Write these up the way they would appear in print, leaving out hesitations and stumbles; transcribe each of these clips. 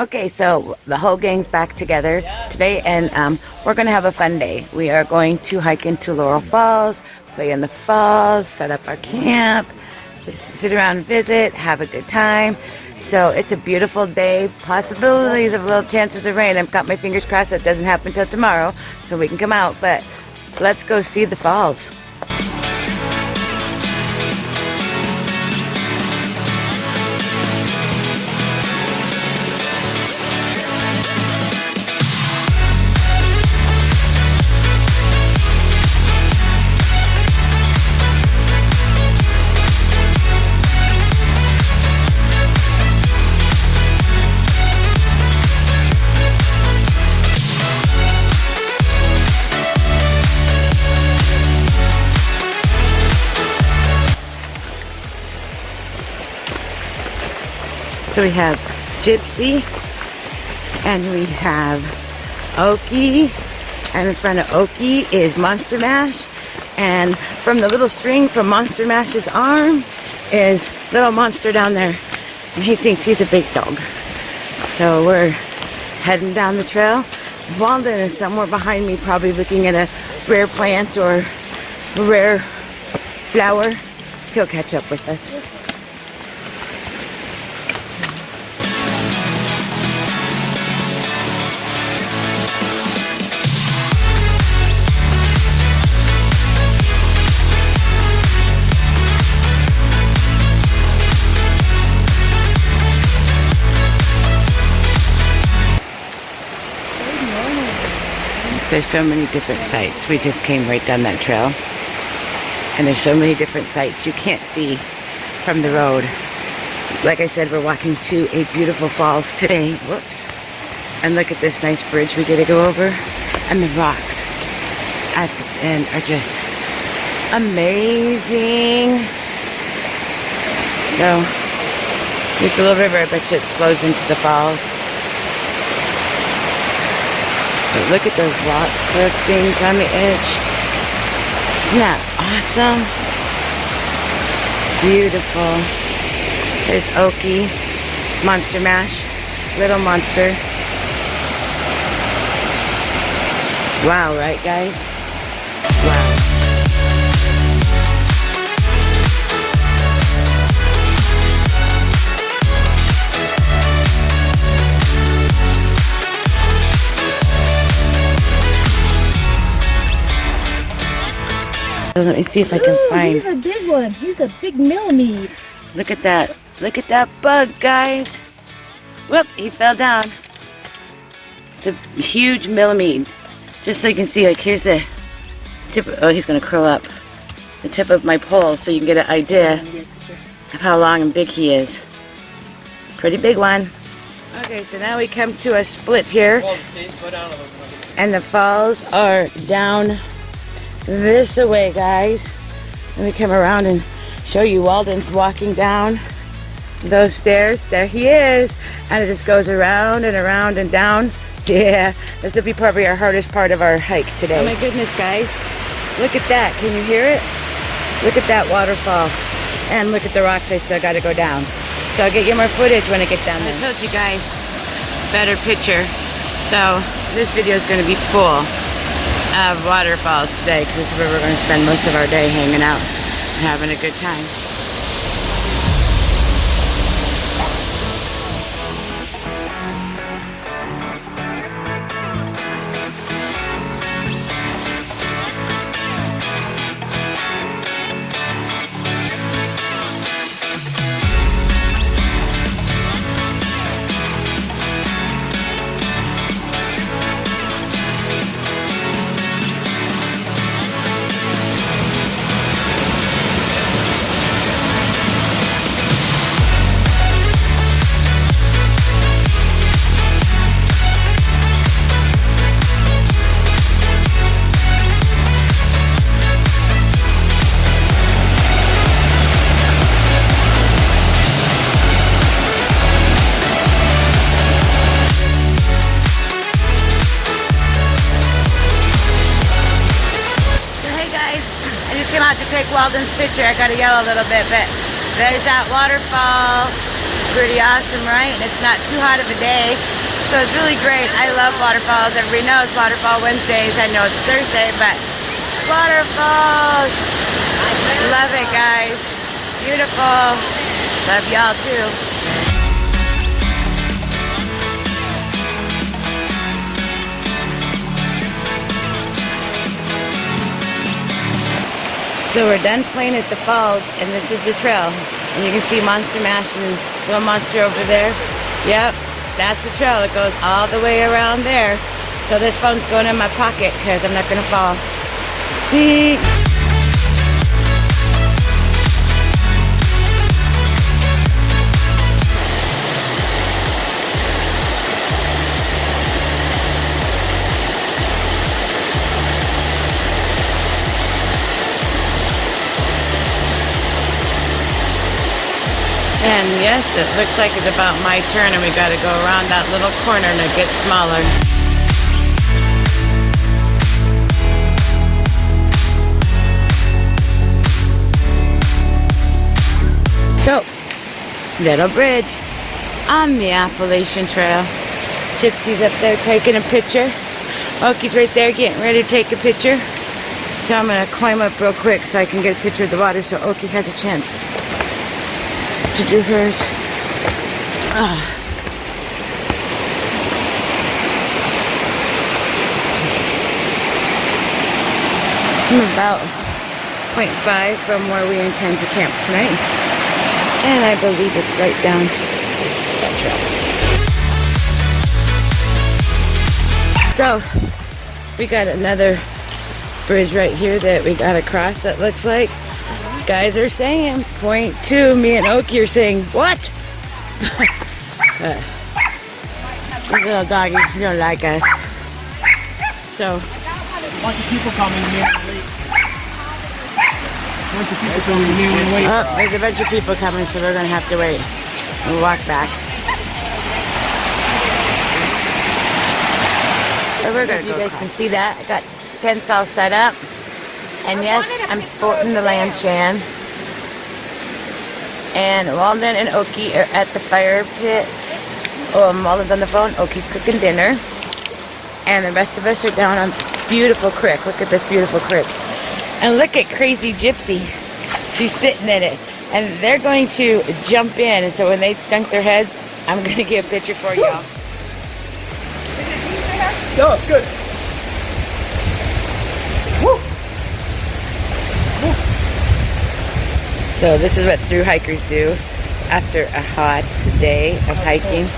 Okay, so the whole gang's back together today, and we're going to have a fun day. We are going to hike into Laurel Falls, play in the falls, set up our camp, just sit around and visit, have a good time. So it's a beautiful day, possibilities of little chances of rain. I've got my fingers crossed that doesn't happen until tomorrow, so we can come out, but let's go see the falls. So we have Gypsy, and we have Okie, and in front of Okie is Monster Mash, and from the little string from Monster Mash's arm is little Monster down there, and he thinks he's a big dog. So we're heading down the trail. Walden is somewhere behind me, probably looking at a rare plant or a rare flower. He'll catch up with us. There's so many different sites. We just came right down that trail. And there's so many different sites you can't see from the road. Like I said, we're walking to a beautiful falls today. Whoops. And look at this nice bridge we get to go over. And the rocks at the end are just amazing. So, here's the little river. I bet you it flows into the falls. But look at those rock cliff things on the edge. Isn't that awesome? Beautiful. There's Okie, Monster Mash, little Monster. Wow, right guys? Wow. Let me see if I can find. He's a big one. He's a big millipede. Look at that. Look at that bug, guys. Whoop, he fell down. It's a huge millipede. Just so you can see, like, here's the tip. Oh, he's going to curl up. The tip of my pole so you can get an idea of how long and big he is. Pretty big one. Okay, so now we come to a split here. And the falls are down this way, guys. Let me come around and show you. Walden's walking down those stairs. There he is. And it just goes around and around and down. Yeah, this will be probably our hardest part of our hike today. Oh my goodness, guys. Look at that. Can you hear it? Look at that waterfall. And look at the rocks I still got to go down. So I'll get you more footage when I get down there. I told you guys, better picture. So this video is going to be full of waterfalls today, because this is where we're going to spend most of our day hanging out and having a good time. Came out to take Walden's picture. I gotta yell a little bit, but there's that waterfall. pretty awesome, right? And it's not too hot of a day, so it's really great. I love waterfalls. Everybody knows Waterfall Wednesdays. I know it's Thursday, but waterfalls. Love it, guys. Beautiful. Love y'all too. So we're done playing at the falls, and this is the trail. And you can see Monster Mash and little monster over there. Yep, that's the trail. It goes all the way around there. So this phone's going in my pocket because I'm not gonna fall. Beep. And yes, it looks like it's about my turn, and we got to go around that little corner and it gets smaller. So, little bridge on the Appalachian Trail. Gypsy's up there taking a picture. Oki's right there getting ready to take a picture. So I'm going to climb up real quick so I can get a picture of the water so Oki has a chance to do hers. I'm about 0.5 from where we intend to camp tonight, and I believe it's right down that trail. So we got another bridge right here that we gotta cross. That looks like guys are saying 0.2. Me and Oki are saying what? These little doggies don't like us. So bunch of people coming here. Bunch of people coming here and wait. oh, there's a bunch of people coming, so we're gonna have to wait and walk back. So we're gonna. You guys can see that I got tents all set up. And yes, I'm sporting the Lanchan. And Walden and Oki are at the fire pit. Walden's on the phone. Oki's cooking dinner. And the rest of us are down on this beautiful creek. Look at this beautiful creek. And look at Crazy Gypsy. She's sitting in it. And they're going to jump in. And so when they dunk their heads, I'm going to get a picture for y'all. No, it's good. So this is what through hikers do after a hot day of hiking.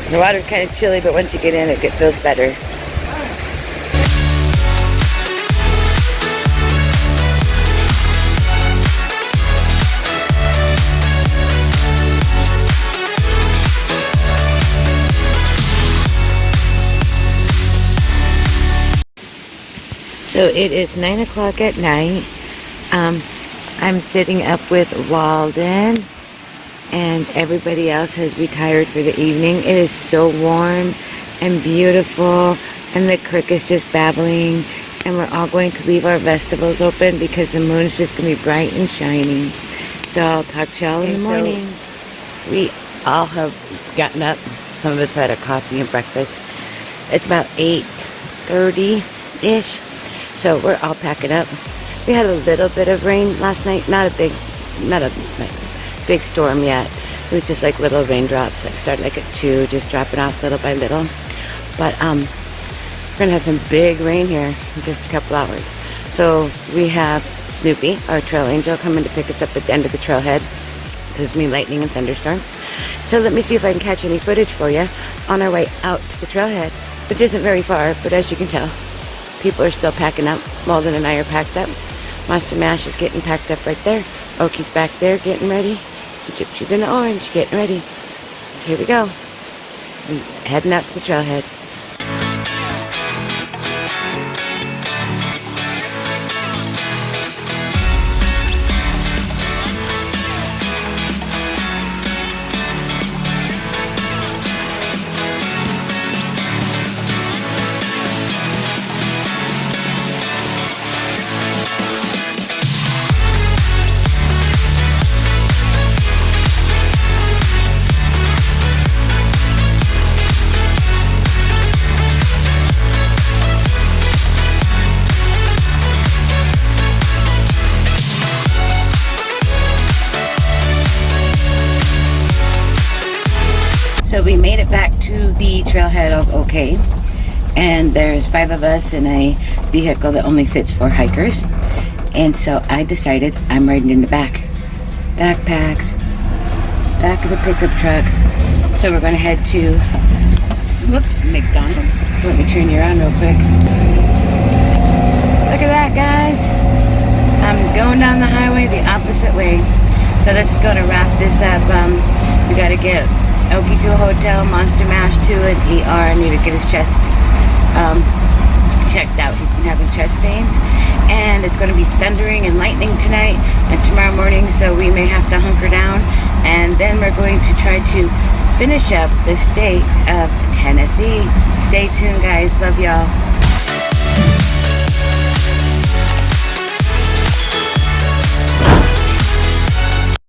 The water's kind of chilly, but once you get in, it feels better. So it is 9 o'clock at night. I'm sitting up with Walden, and everybody else has retired for the evening. It is so warm and beautiful, and the creek is just babbling, and we're all going to leave our vegetables open because the moon's just going to be bright and shining. So I'll talk to y'all in the morning. So we all have gotten up. Some of us had a coffee and breakfast. It's about 8:30-ish, so we're all packing up. We had a little bit of rain last night, not a big storm yet. It was just like little raindrops, like started like at 2, just dropping off little by little. But we're gonna have some big rain here in just a couple hours. So we have Snoopy, our trail angel, coming to pick us up at the end of the trailhead. There's me lightning and thunderstorms. So let me see if I can catch any footage for you on our way out to the trailhead, which isn't very far, but as you can tell, people are still packing up. Walden and I are packed up. Monster Mash is getting packed up right there. Oki's back there getting ready. Gypsy's in the orange getting ready. So here we go. We're heading out to the trailhead. So we made it back to the trailhead of okay. And there's 5 of us in a vehicle that only fits 4 hikers. And so I decided I'm riding in the back. Backpacks, back of the pickup truck. So we're gonna head to, whoops, McDonald's. So let me turn you around real quick. Look at that, guys. I'm going down the highway the opposite way. So this is gonna wrap this up. We gotta get Okie to a hotel, Monster Mash to an ER. I need to get his chest checked out. He's been having chest pains, and it's going to be thundering and lightning tonight and tomorrow morning, so we may have to hunker down, and then we're going to try to finish up the state of Tennessee. Stay tuned, guys. Love y'all.